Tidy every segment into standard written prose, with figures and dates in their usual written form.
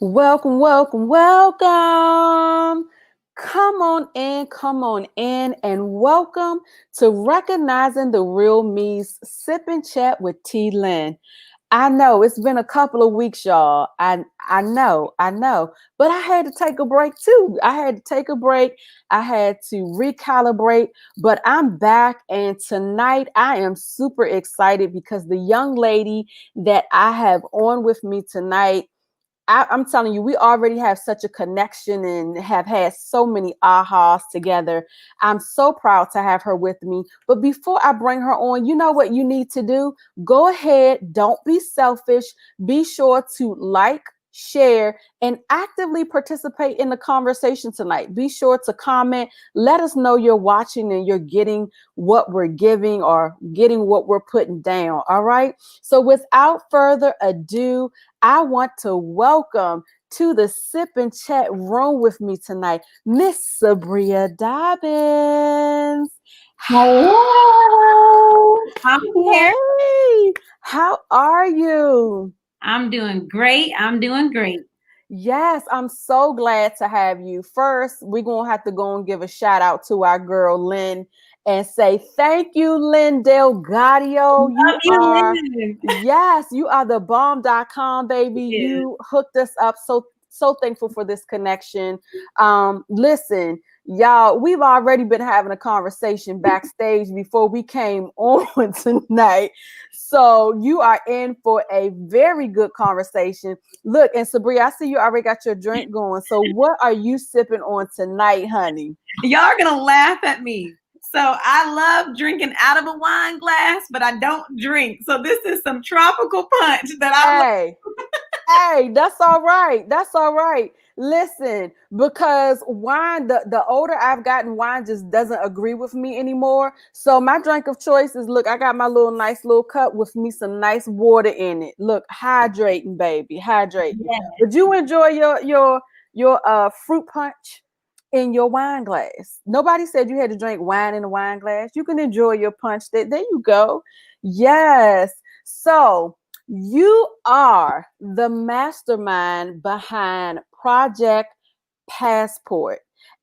Welcome, welcome, welcome. Come on in, and welcome to Recognizing the Real Me's Sip and Chat with T. Lynn. I know it's been a couple of weeks, y'all. I know, but I had to take a break too. I had to take a break. I had to recalibrate, but I'm back, and tonight I am super excited because the young lady that I have on with me tonight, I'm telling you, we already have such a connection and have had so many ahas together. I'm so proud to have her with me. But before I bring her on, you know what you need to do? Go ahead, don't be selfish. Be sure to like, share, and actively participate in the conversation tonight. Be sure to comment. Let us know you're watching and you're getting what we're giving or getting what we're putting down. All right. So without further ado, I want to welcome to the Sip and Chat room with me tonight, Miss Sabriya Dobbins. Hello, I'm here. Hey, how are you? I'm doing great. I'm doing great. Yes, I'm so glad to have you. First, we're going to have to go and give a shout out to our girl, Lynn, and say thank you, Lynn Delgadio. Love you, Lynn. Yes, you are the bomb.com, baby. Yeah. You hooked us up. So thankful for this connection. Listen, y'all, we've already been having a conversation backstage before we came on tonight. So you are in for a very good conversation. Look, and Sabriya, I see you already got your drink going. So what are you sipping on tonight, honey? Y'all are going to laugh at me. So I love drinking out of a wine glass, but I don't drink. So this is some tropical punch that I love. Hey, that's all right. That's all right. Listen, because wine, the older I've gotten, wine just doesn't agree with me anymore. So my drink of choice is, look, I got my little nice little cup with me some nice water in it. Look, hydrating, baby, hydrating. Yeah. But you enjoy your fruit punch in your wine glass. Nobody said you had to drink wine in a wine glass. You can enjoy your punch. There you go. Yes. So you are the mastermind behind Project Passport.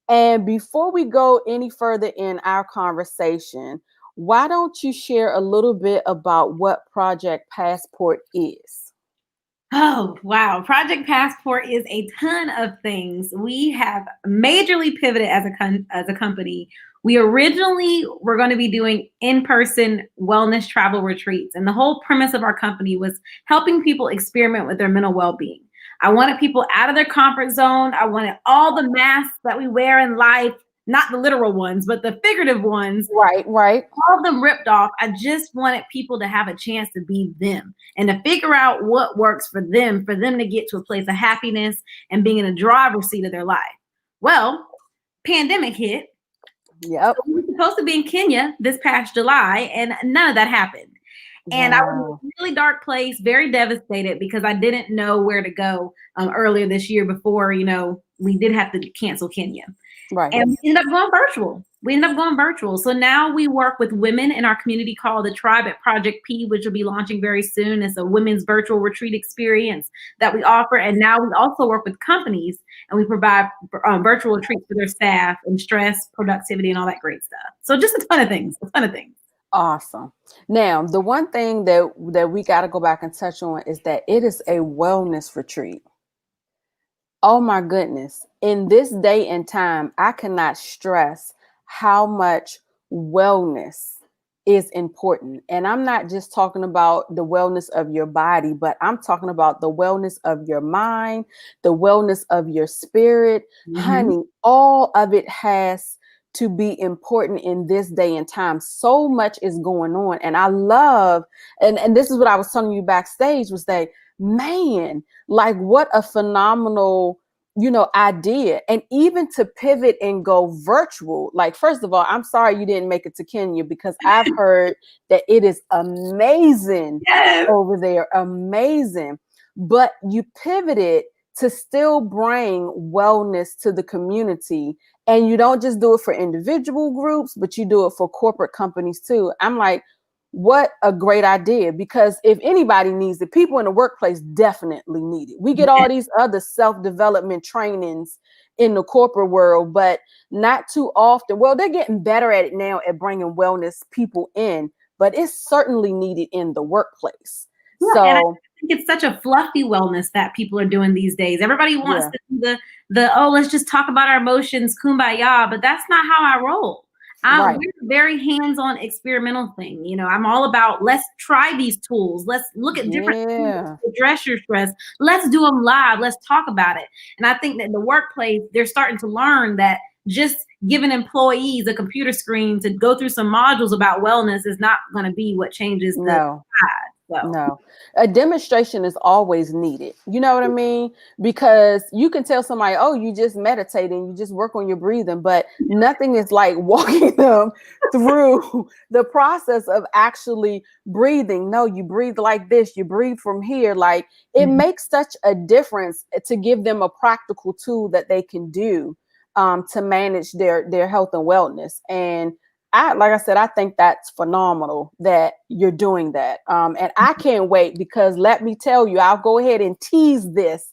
And before we go any further in our conversation, why don't you share a little bit about what Project Passport is? Oh, wow. Project Passport is a ton of things. We have majorly pivoted as a company. We originally were going to be doing in-person wellness travel retreats. And the whole premise of our company was helping people experiment with their mental well-being. I wanted people out of their comfort zone. I wanted all the masks that we wear in life, not the literal ones, but the figurative ones, Right. all of them ripped off. I just wanted people to have a chance to be them and to figure out what works for them to get to a place of happiness and being in the driver's seat of their life. Well, pandemic hit. Yep. So we were supposed to be in Kenya this past July, and none of that happened. And I was in a really dark place, very devastated because I didn't know where to go earlier this year before, we did have to cancel Kenya. Right. And we ended up going virtual. So now we work with women in our community called the Tribe at Project P, which will be launching very soon. It's a women's virtual retreat experience that we offer. And now we also work with companies and we provide virtual retreats for their staff and stress, productivity, and all that great stuff. So just a ton of things. Awesome. Now, the one thing that we got to go back and touch on is that it is a wellness retreat. Oh my goodness. In this day and time, I cannot stress how much wellness is important. And I'm not just talking about the wellness of your body, but I'm talking about the wellness of your mind, the wellness of your spirit. Mm-hmm. Honey, all of it has to be important in this day and time. So much is going on. And I love, and this is what I was telling you backstage, was that, man, like what a phenomenal, idea. And even to pivot and go virtual. Like, first of all, I'm sorry you didn't make it to Kenya because I've heard that it is amazing over there. Amazing. But you pivoted to still bring wellness to the community. And you don't just do it for individual groups, but you do it for corporate companies too. I'm like, what a great idea, because if anybody needs it, people in the workplace definitely need it. We get all these other self-development trainings in the corporate world, but not too often. Well, they're getting better at it now at bringing wellness people in, but it's certainly needed in the workplace. Yeah, and I So think it's such a fluffy wellness that people are doing these days. Everybody wants yeah, to do the oh, let's just talk about our emotions, kumbaya, but that's not how I roll. right. We're a very hands-on experimental thing. I'm all about let's try these tools. Let's look at different tools Yeah. to address your stress. Let's do them live. Let's talk about it. And I think that in the workplace, they're starting to learn that just giving employees a computer screen to go through some modules about wellness is not going to be what changes the No. tide. So. No, a demonstration is always needed. You know what I mean? Because you can tell somebody, oh, you just meditate and you just work on your breathing, but nothing is like walking them through the process of actually breathing. No, you breathe like this, you breathe from here. Like, it makes such a difference to give them a practical tool that they can do to manage their health and wellness. And like I said, I think that's phenomenal that you're doing that. And I can't wait, because let me tell you, I'll go ahead and tease this.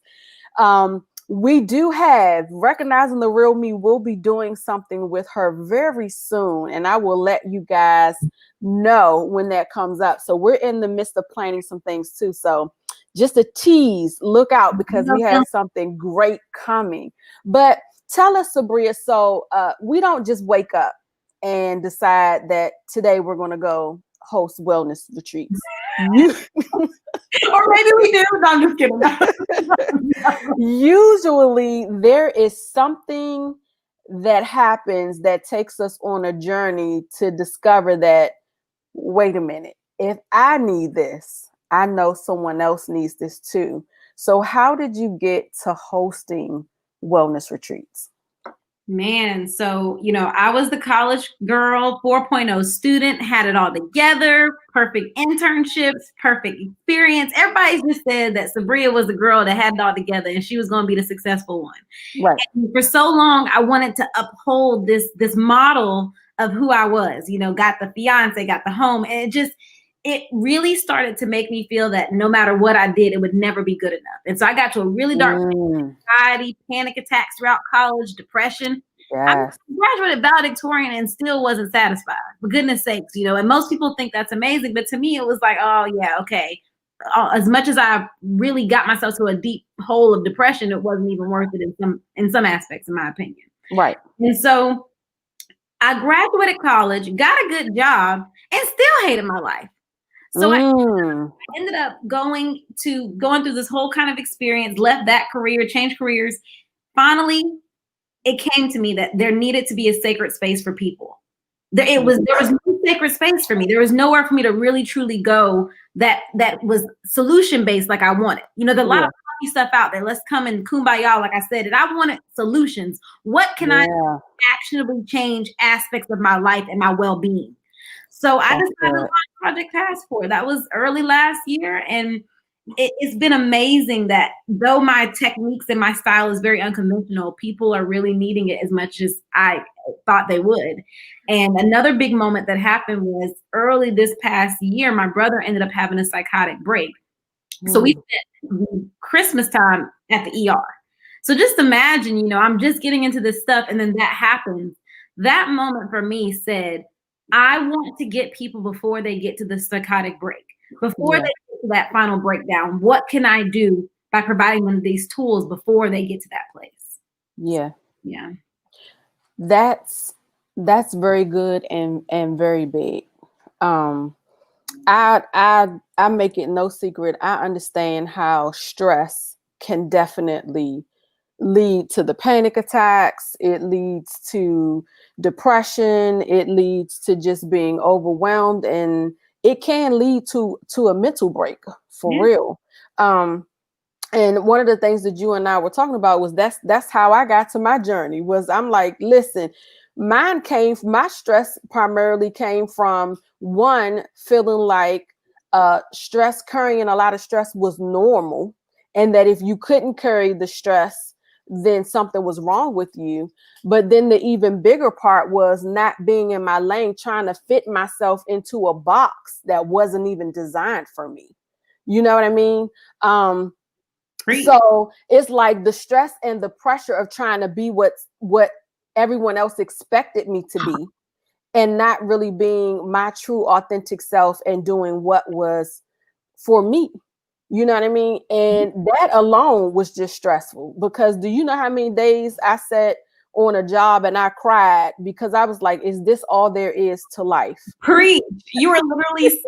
We do have Recognizing the Real Me. We'll be doing something with her very soon, and I will let you guys know when that comes up. So we're in the midst of planning some things too. So just a tease, look out, because we have something great coming. But tell us, Sabriya, so we don't just wake up and decide that today we're going to go host wellness retreats. Or maybe we do. No, I'm just kidding. Usually there is something that happens that takes us on a journey to discover that, wait a minute, if I need this, I know someone else needs this too. So how did you get to hosting wellness retreats? Man, so, I was the college girl, 4.0 student, had it all together, perfect internships, perfect experience. Everybody just said that Sabriya was the girl that had it all together and she was going to be the successful one. Right. And for so long, I wanted to uphold this model of who I was, got the fiance, got the home. And it really started to make me feel that no matter what I did, it would never be good enough. And so I got to a really dark place, anxiety, panic attacks throughout college, depression. I Yes. graduated valedictorian and still wasn't satisfied, for goodness sakes, and most people think that's amazing. But to me, it was like, oh yeah, okay. As much as I really got myself to a deep hole of depression, it wasn't even worth it in some aspects, in my opinion. Right. And so I graduated college, got a good job, and still hated my life. So I ended up going through this whole kind of experience, left that career, changed careers. Finally, it came to me that there needed to be a sacred space for people. There was no sacred space for me. There was nowhere for me to really truly go that was solution based like I wanted. There's a lot of funny stuff out there. Let's come and kumbaya, like I said, and I wanted solutions. What can I actionably change aspects of my life and my well-being? So I decided to launch Project Passport. That was early last year, and it's been amazing that though my techniques and my style is very unconventional, people are really needing it as much as I thought they would. And another big moment that happened was early this past year, my brother ended up having a psychotic break. So we spent Christmas time at the ER. So just imagine, I'm just getting into this stuff and then that happens. That moment for me said, I want to get people before they get to the psychotic break, before they get to that final breakdown. What can I do by providing them these tools before they get to that place? Yeah. Yeah. That's very good and very big. I make it no secret. I understand how stress can definitely lead to the panic attacks. It leads to depression. It leads to just being overwhelmed, and it can lead to a mental break for real. And one of the things that you and I were talking about was that's how I got to my journey. Was I'm like, listen, my stress primarily came from one, feeling like stress, carrying a lot of stress was normal, and that if you couldn't carry the stress, then something was wrong with you. But then the even bigger part was not being in my lane, trying to fit myself into a box that wasn't even designed for me. You know what I mean? So it's like the stress and the pressure of trying to be what everyone else expected me to be, and not really being my true authentic self and doing what was for me. You know what I mean? And that alone was just stressful, because do you know how many days I sat on a job and I cried because I was like, is this all there is to life? Preach. You were literally,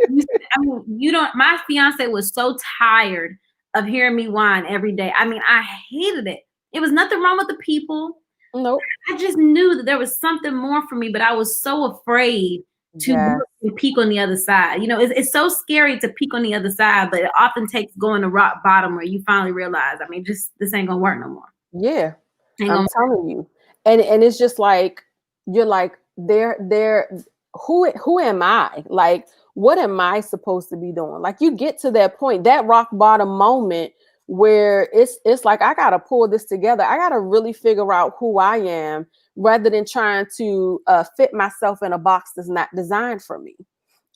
I mean, my fiance was so tired of hearing me whine every day. I mean, I hated it. It was nothing wrong with the people. Nope. I just knew that there was something more for me, but I was so afraid to peek on the other side. It's so scary to peek on the other side, but it often takes going to rock bottom where you finally realize, I mean, this ain't gonna work no more. Yeah, I'm telling you. And it's just like, you're like, who am I? Like, what am I supposed to be doing? Like, you get to that point, that rock bottom moment where it's like, I gotta pull this together. I gotta really figure out who I am, rather than trying to fit myself in a box that's not designed for me.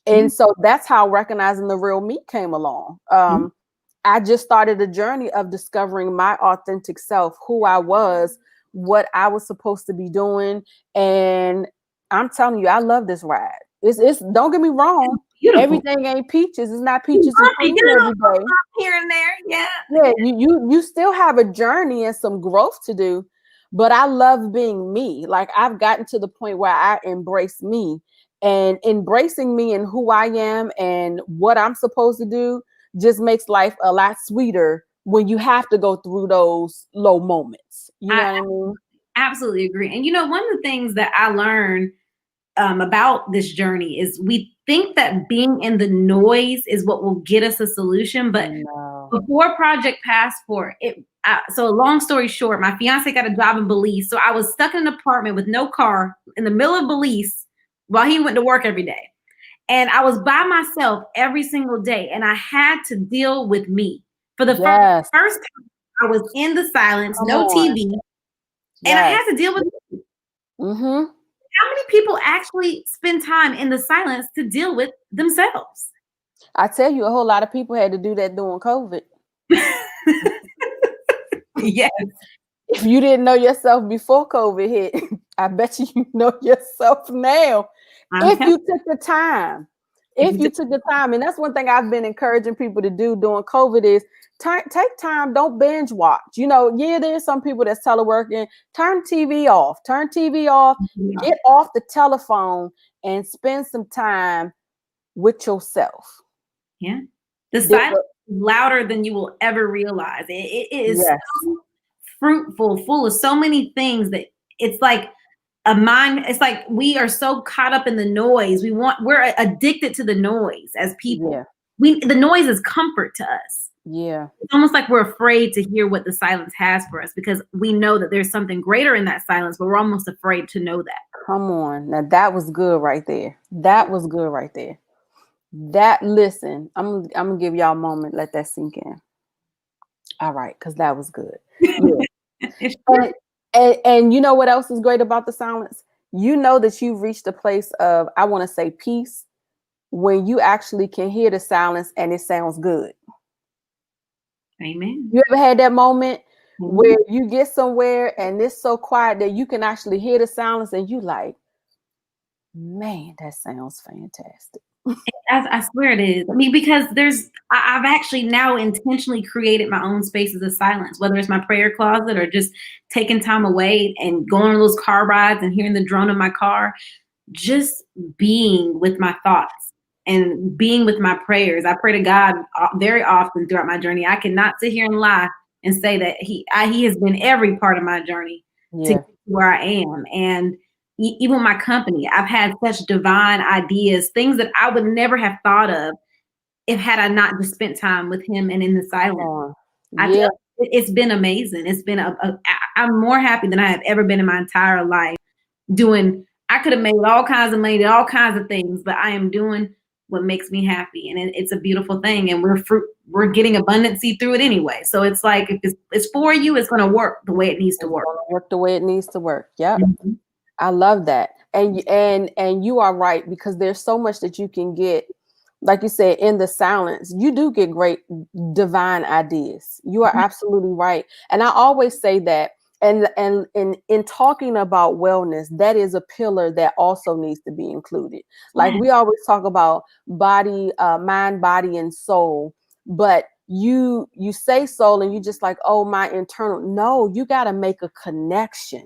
And so that's how recognizing the real me came along. I just started a journey of discovering my authentic self, who I was, what I was supposed to be doing. And I'm telling you, I love this ride. It's don't get me wrong. Everything ain't peaches. It's not peaches and cream every day. Here and there. Yeah. Yeah. You still have a journey and some growth to do, but I love being me. Like, I've gotten to the point where I embrace me, and embracing me and who I am and what I'm supposed to do just makes life a lot sweeter when you have to go through those low moments. You know what I mean? Absolutely agree. And one of the things that I learned about this journey is we think that being in the noise is what will get us a solution. But before Project Passport, so long story short, my fiance got a job in Belize. So I was stuck in an apartment with no car in the middle of Belize while he went to work every day. And I was by myself every single day, and I had to deal with me. For the first time, I was in the silence, no TV, and I had to deal with me. How many people actually spend time in the silence to deal with themselves? I tell you, a whole lot of people had to do that during COVID. Yes. If you didn't know yourself before COVID hit, I bet you know yourself now. If you took the time. And that's one thing I've been encouraging people to do during COVID is take time. Don't binge watch. There's some people that's teleworking. Turn TV off. Get off the telephone and spend some time with yourself. Yeah. The silence is louder than you will ever realize. It is so fruitful, full of so many things that it's like a mind. It's like we are so caught up in the noise. We're addicted to the noise as people. The noise is comfort to us. Yeah. It's almost like we're afraid to hear what the silence has for us, because we know that there's something greater in that silence, but we're almost afraid to know that. Come on. Now that was good right there. Listen, I'm gonna give y'all a moment. Let that sink in. All right, because that was good. Yeah. and you know what else is great about the silence? You know that you've reached a place of, I want to say, peace, when you actually can hear the silence and it sounds good. Amen. You ever had that moment where you get somewhere and it's so quiet that you can actually hear the silence and you like, man, that sounds fantastic. I swear it is. I mean, because I've actually now intentionally created my own spaces of silence, whether it's my prayer closet or just taking time away and going on those car rides and hearing the drone in my car, just being with my thoughts and being with my prayers. I pray to God very often throughout my journey. I cannot sit here and lie and say that he has been every part of my journey to get to where I am. And even my company, I've had such divine ideas, things that I would never have thought of had I not just spent time with him and in the silence. It's been amazing. It's been I'm more happy than I have ever been in my entire life I could have made all kinds of money, all kinds of things, but I am doing what makes me happy, and it's a beautiful thing. And we're getting abundancy through it anyway. So it's like if it's for you, it's going to work the way it needs to It's work. gonna work the way it needs to work. Yep. Mhm. I love that. And you are right, because there's so much that you can get, like you said, in the silence. You do get great divine ideas. You are absolutely right. And I always say that, and in talking about wellness, that is a pillar that also needs to be included. Like Yeah. we always talk about body, mind, body, and soul, but you say soul and you just like, oh, my internal. No, you got to make a connection.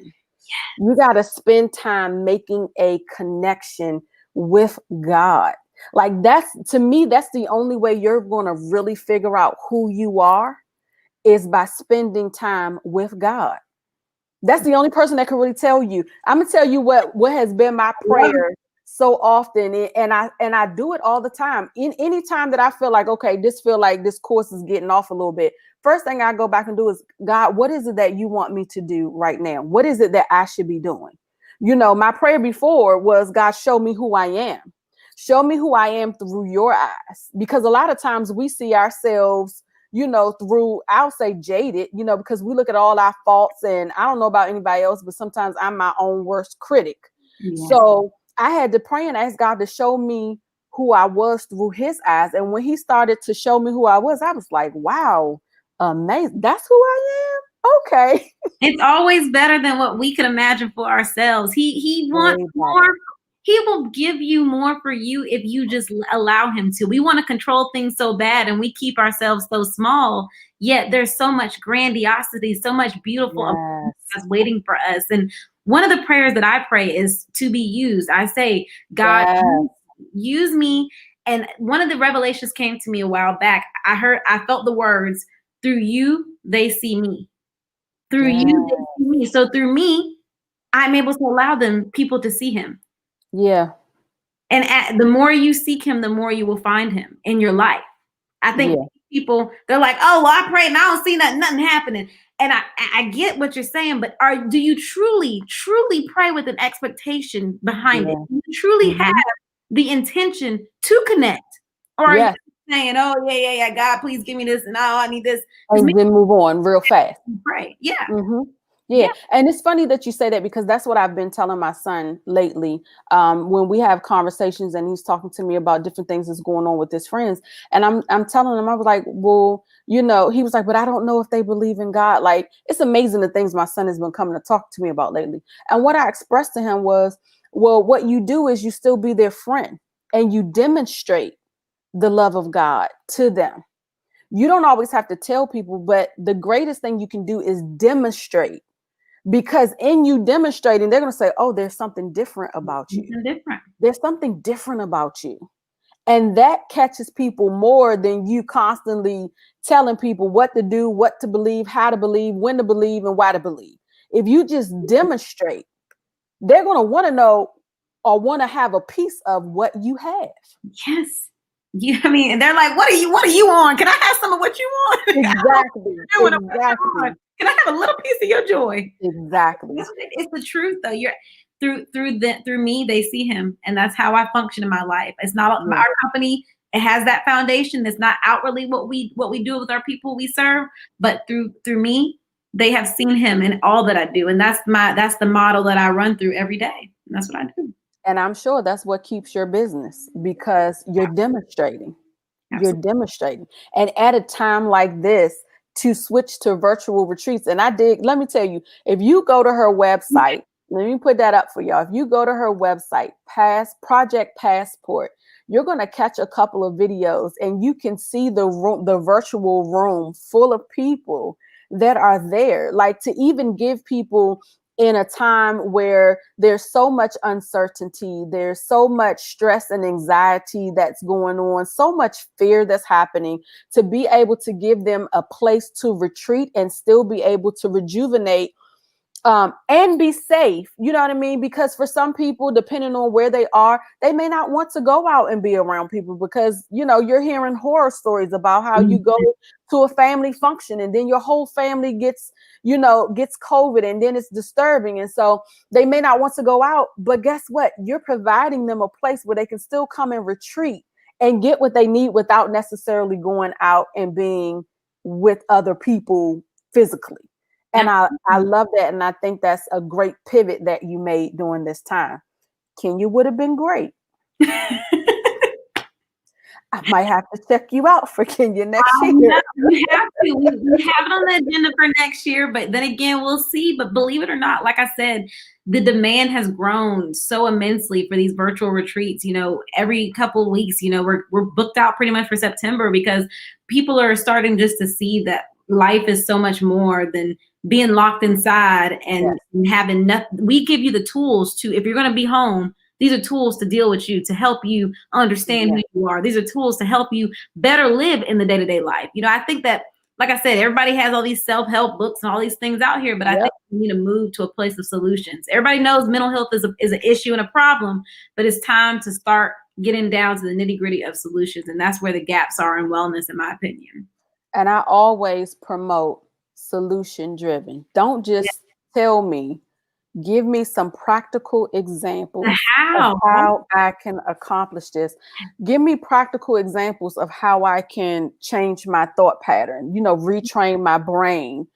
You got to spend time making a connection with God. Like that's, to me, that's the only way you're going to really figure out who you are, is by spending time with God. That's the only person that can really tell you. I'm gonna tell you what has been my prayer so often, and I do it all the time. In any time that I feel like, okay, feel like this course is getting off a little bit, first thing I go back and do is, God, what is it that you want me to do right now? What is it that I should be doing? My prayer before was, God, show me who I am. Show me who I am through your eyes. Because a lot of times we see ourselves, through, I'll say jaded, because we look at all our faults, and I don't know about anybody else, but sometimes I'm my own worst critic. Yeah. So I had to pray and ask God to show me who I was through his eyes. And when he started to show me who I was like, wow, amazing. That's who I am. Okay. It's always better than what we could imagine for ourselves. He wants Way more. better. He will give you more for you if you just allow him to. We want to control things so bad, and we keep ourselves so small. Yet there's so much grandiosity, so much beautiful Yes. that's waiting for us. And one of the prayers that I pray is to be used. I say, God, Yes. use me. And one of the revelations came to me a while back. I felt the words, through you, they see me. Through Yes. you, they see me. So through me, I'm able to allow people to see him. Yeah. And the more you seek him, the more you will find him in your life. I think people, they're like, oh, well, I prayed and I don't see nothing happening. And I get what you're saying, but do you truly pray with an expectation behind it? Do you truly have the intention to connect? Or are you saying, oh, yeah, God, please give me this, and oh, I need this. And then move on real fast. Pray. Yeah. Mm-hmm. Yeah. And it's funny that you say that, because that's what I've been telling my son lately. When we have conversations and he's talking to me about different things that's going on with his friends, and I'm telling him, I was like, well, he was like, but I don't know if they believe in God. Like, it's amazing the things my son has been coming to talk to me about lately. And what I expressed to him was, well, what you do is you still be their friend, and you demonstrate the love of God to them. You don't always have to tell people, but the greatest thing you can do is demonstrate. Because in you demonstrating, they're going to say, oh, there's something different about you. There's something different about you. And that catches people more than you constantly telling people what to do, what to believe, how to believe, when to believe, and why to believe. If you just demonstrate, they're going to want to know or want to have a piece of what you have. Yes. Yeah, I mean, and they're like, what are you on? Can I have some of what you want? Exactly. Exactly. Can I have a little piece of your joy? Exactly. It's the truth, though. You're through me, they see him, and that's how I function in my life. It's not our company. It has that foundation. It's not outwardly what we do with our people we serve, but through me, they have seen him in all that I do, and that's the model that I run through every day. And that's what I do. And I'm sure that's what keeps your business, because you're demonstrating. You're demonstrating. And at a time like this, to switch to virtual retreats. And let me tell you, if you go to her website, let me put that up for y'all. If you go to her website, Project Passport, you're going to catch a couple of videos, and you can see the virtual room full of people that are there. Like, to even give people, in a time where there's so much uncertainty, there's so much stress and anxiety that's going on, so much fear that's happening, to be able to give them a place to retreat and still be able to rejuvenate and be safe. You know what I mean? Because for some people, depending on where they are, they may not want to go out and be around people, because, you're hearing horror stories about how you go to a family function and then your whole family gets COVID, and then it's disturbing. And so they may not want to go out, but guess what? You're providing them a place where they can still come and retreat and get what they need without necessarily going out and being with other people physically. And I love that. And I think that's a great pivot that you made during this time. Kenya would have been great. I might have to check you out for Kenya next year. We have to. We have it on the agenda for next year, but then again, we'll see. But believe it or not, like I said, the demand has grown so immensely for these virtual retreats. Every couple of weeks, we're booked out pretty much for September because people are starting just to see that life is so much more than being locked inside and having nothing. We give you the tools to, if you're going to be home, these are tools to deal with you, to help you understand who you are. These are tools to help you better live in the day-to-day life. I think that, like I said, everybody has all these self-help books and all these things out here, but I think we need to move to a place of solutions. Everybody knows mental health is an issue and a problem, but it's time to start getting down to the nitty-gritty of solutions. And that's where the gaps are in wellness, in my opinion. And I always promote solution-driven. Don't just tell me. Give me some practical examples of how I can accomplish this. Give me practical examples of how I can change my thought pattern, retrain my brain.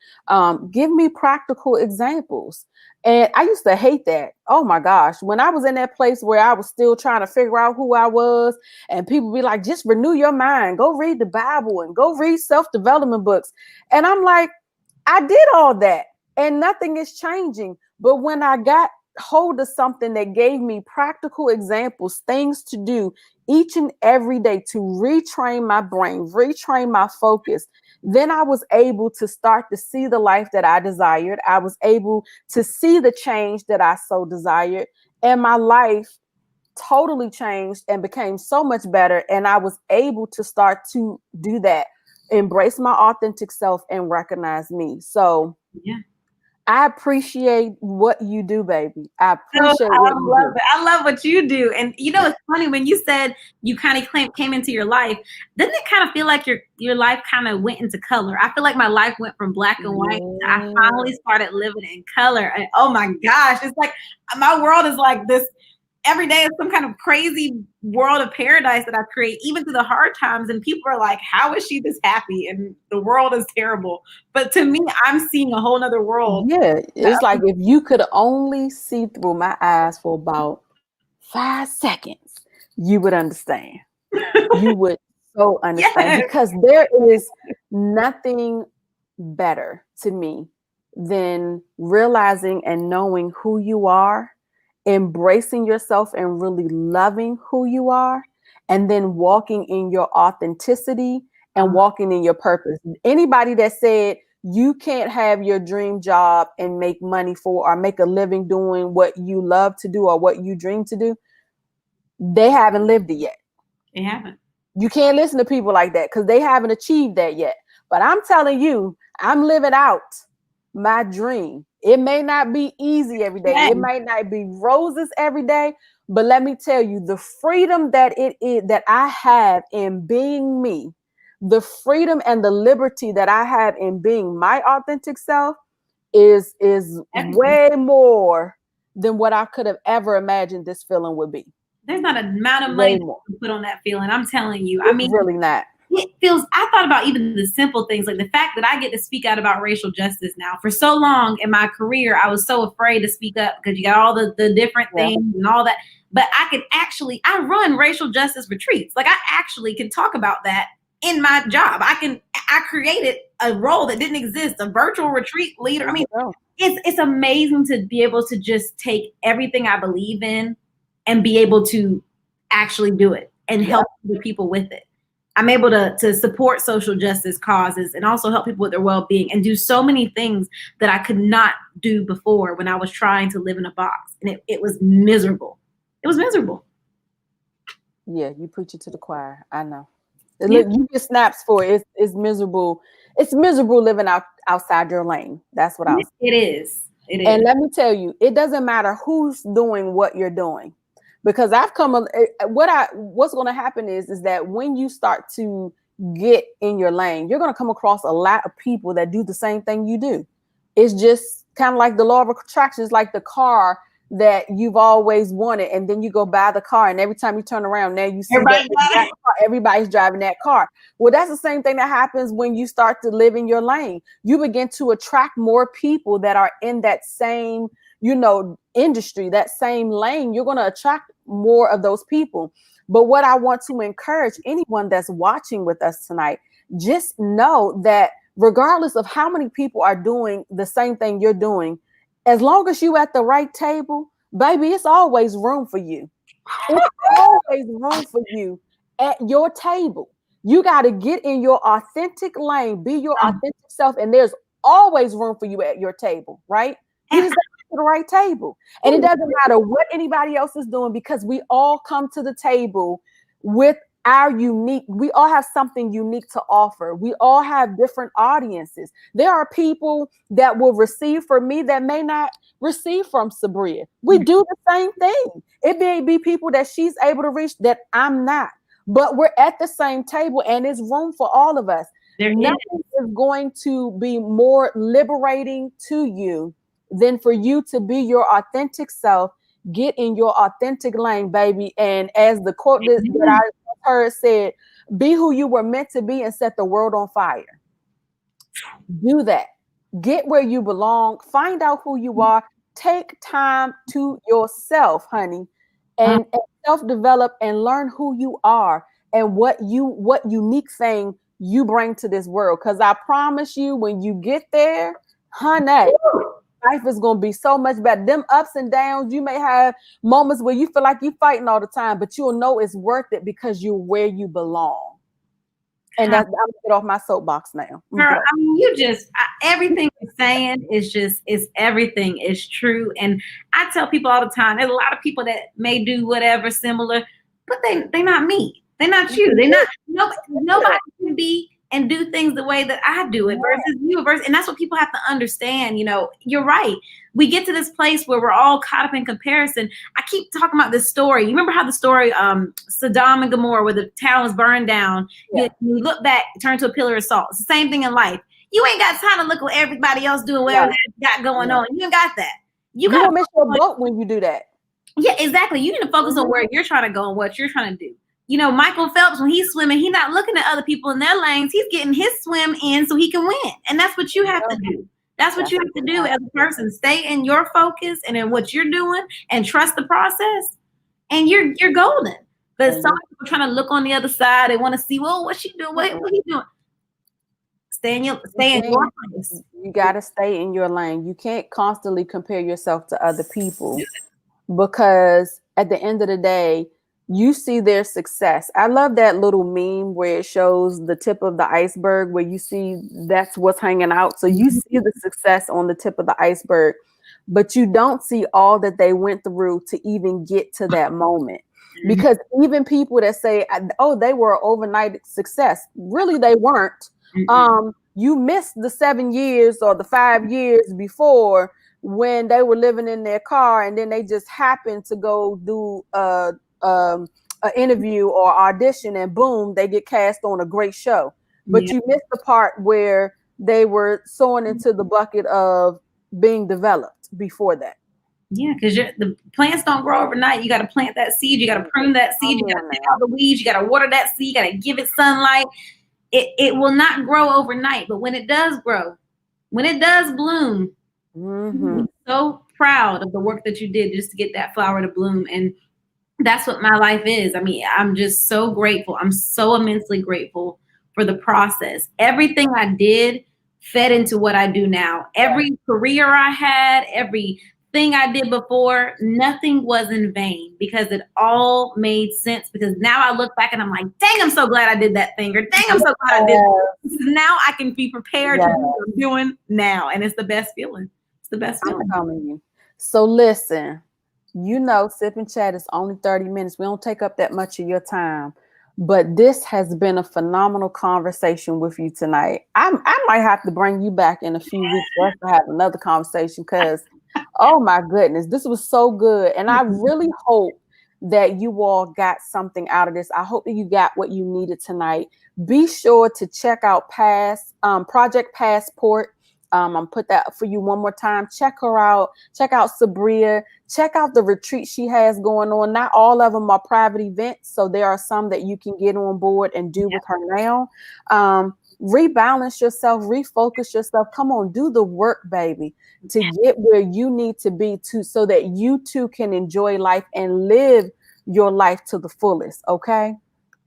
Give me practical examples. And I used to hate that. Oh my gosh. When I was in that place where I was still trying to figure out who I was, and people be like, just renew your mind, go read the Bible and go read self-development books. And I'm like, I did all that and nothing is changing. But when I got hold of something that gave me practical examples, things to do each and every day to retrain my brain, retrain my focus, then I was able to start to see the life that I desired. I was able to see the change that I so desired. And my life totally changed and became so much better. And I was able to start to do that, embrace my authentic self and recognize me. So I appreciate what you do, baby. I appreciate what you do. I love what you do. And it's funny when you said you kind of came into your life, didn't it kind of feel like your life kind of went into color? I feel like my life went from black and white. I finally started living in color. And oh my gosh, it's like my world is like this. Every day is some kind of crazy world of paradise that I create, even through the hard times. And people are like, how is she this happy? And the world is terrible. But to me, I'm seeing a whole nother world. Yeah. It's like if you could only see through my eyes for about 5 seconds, you would understand. You would so understand because there is nothing better to me than realizing and knowing who you are, embracing yourself and really loving who you are, and then walking in your authenticity and walking in your purpose. Anybody that said you can't have your dream job and make money for or make a living doing what you love to do or what you dream to do, they haven't lived it yet. They haven't. You can't listen to people like that because they haven't achieved that yet. But I'm telling you, I'm living out my dream. It may not be easy every day. It might not be roses every day, but let me tell you, the freedom that it is that I have in being me, the freedom and the liberty that I have in being my authentic self is way more than what I could have ever imagined this feeling would be. There's not an amount of money to put on that feeling. I'm telling you. I mean, really not. I thought about even the simple things, like the fact that I get to speak out about racial justice now. For so long in my career, I was so afraid to speak up because you got all the different things and all that. But I run racial justice retreats. Like I actually can talk about that in my job. I created a role that didn't exist, a virtual retreat leader. I mean, it's amazing to be able to just take everything I believe in and be able to actually do it and help other people with it. I'm able to support social justice causes and also help people with their well-being and do so many things that I could not do before when I was trying to live in a box. And it was miserable. It was miserable. Yeah, you preach it to the choir. I know. Look, you get snaps for it. It's miserable. It's miserable living outside your lane. That's what I was saying. It is. It is. And let me tell you, it doesn't matter who's doing what you're doing. Because what's going to happen is that when you start to get in your lane, you're going to come across a lot of people that do the same thing you do. It's just kind of like the law of attraction. It's like the car that you've always wanted, and then you go buy the car, and every time you turn around, now you see that everybody's driving that car. Well, that's the same thing that happens when you start to live in your lane. You begin to attract more people that are in that same, industry, that same lane. You're going to attract more of those people. But what I want to encourage anyone that's watching with us tonight, just know that regardless of how many people are doing the same thing you're doing, as long as you at the right table, baby, it's always room for you. It's always room for you at your table. You got to get in your authentic lane, be your authentic self, and there's always room for you at your table, right? You just got to get to the right table. And it doesn't matter what anybody else is doing, because we all come to the table with we all have something unique to offer. We all have different audiences. There are people that will receive from me that may not receive from Sabriya. We do the same thing. It may be people that she's able to reach that I'm not, but we're at the same table, and there's room for all of us. Nothing is going to be more liberating to you than for you to be your authentic self. Get in your authentic lane, baby. And as the quote that I heard said, be who you were meant to be and set the world on fire. Do that. Get where you belong. Find out who you are. Take time to yourself, honey, and self-develop and learn who you are and what unique thing you bring to this world. Because I promise you, when you get there, honey, life is going to be so much better. Them ups and downs, you may have moments where you feel like you're fighting all the time, but you'll know it's worth it because you're where you belong. And I'm going to get off my soapbox now. Girl, I mean, everything you're saying is everything is true. And I tell people all the time, there's a lot of people that may do whatever similar, but they're not me. They're not you. They're not, nobody can be and do things the way that I do it versus you. And that's what people have to understand. You're right. We get to this place where we're all caught up in comparison. I keep talking about this story. You remember how the story, Sodom and Gomorrah, where the town was burned down. Yeah. You look back, turn to a pillar of salt. It's the same thing in life. You ain't got time to look what everybody else doing, whatever they got going on. You ain't got that. You gotta miss your boat when you do that. Yeah, exactly. You need to focus on where you're trying to go and what you're trying to do. Michael Phelps, when he's swimming, he's not looking at other people in their lanes. He's getting his swim in so he can win. And that's what you have to do. That's what you have to do as a person. Stay in your focus and in what you're doing and trust the process. And you're golden. But some people trying to look on the other side. They want to see, well, what's she doing? What he doing? Stay in your place. You got to stay in your lane. You can't constantly compare yourself to other people, because at the end of the day, you see their success. I love that little meme where it shows the tip of the iceberg, where you see that's what's hanging out. So you see the success on the tip of the iceberg, but you don't see all that they went through to even get to that moment. Because even people that say, oh, they were an overnight success, really they weren't. You missed the 7 years or the 5 years before, when they were living in their car and then they just happened to go do an interview or audition, and boom, they get cast on a great show. But you missed the part where they were soaring into the bucket of being developed before that. Yeah, because the plants don't grow overnight. You got to plant that seed. You got to prune that seed. You got to take out the weeds. You got to water that seed. You got to give it sunlight. It will not grow overnight, but when it does grow, when it does bloom, I'm so proud of the work that you did just to get that flower to bloom. And that's what my life is. I mean, I'm just so grateful. I'm so immensely grateful for the process. Everything I did fed into what I do now. Every career I had, everything I did before, nothing was in vain, because it all made sense. Because now I look back and I'm like, dang, I'm so glad I did that thing. Or dang, I'm so glad I did this. Now I can be prepared to do what I'm doing now. And it's the best feeling. It's the best feeling. I'm telling you. So listen, Sip and Chat is only 30 minutes. We don't take up that much of your time. But this has been a phenomenal conversation with you tonight. I might have to bring you back in a few weeks for us to have another conversation, because, oh my goodness, this was so good. And I really hope that you all got something out of this. I hope that you got what you needed tonight. Be sure to check out Project Passport. I'm put that for you one more time. Check her out. Check out Sabriya. Check out the retreat she has going on. Not all of them are private events, so there are some that you can get on board and do with her now. Rebalance yourself, refocus yourself. Come on, do the work, baby, to get where you need to be to, so that you too can enjoy life and live your life to the fullest. Okay.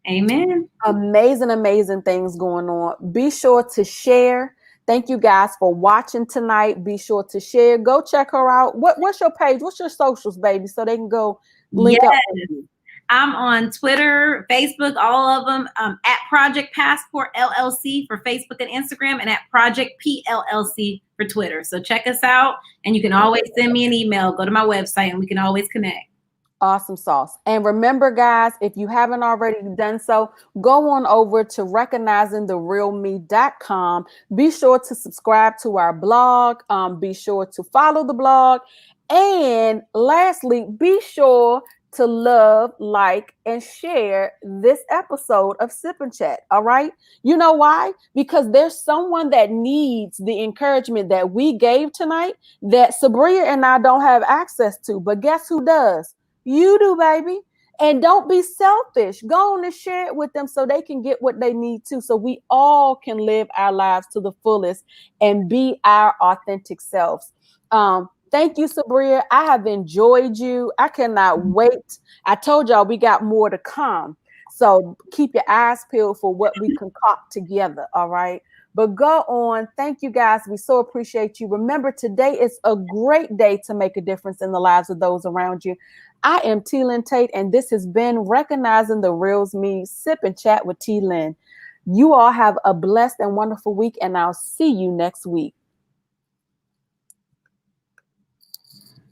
Amen. Amazing, amazing things going on. Be sure to share. Thank you guys for watching tonight. Be sure to share. Go check her out. What's your page? What's your socials, baby? So they can go link up with you. I'm on Twitter, Facebook, all of them, at Project Passport LLC for Facebook and Instagram, and at Project PLLC for Twitter. So check us out, and you can always send me an email. Go to my website, and we can always connect. Awesome sauce. And remember, guys, if you haven't already done so, go on over to recognizingtherealme.com. Be sure to subscribe to our blog. Be sure to follow the blog. And lastly, be sure to love, like, and share this episode of Sip and Chat. All right. You know why? Because there's someone that needs the encouragement that we gave tonight that Sabriya and I don't have access to. But guess who does? You do, baby. And don't be selfish. Go on and share it with them so they can get what they need to, so we all can live our lives to the fullest and be our authentic selves. Thank you, Sabriya. I have enjoyed you. I cannot wait. I told y'all we got more to come. So keep your eyes peeled for what we concoct together. All right. But go on. Thank you, guys. We so appreciate you. Remember, today is a great day to make a difference in the lives of those around you. I am Lynn Tate, and this has been Recognizing the Real Me, Sip and Chat with Lynn. You all have a blessed and wonderful week, and I'll see you next week.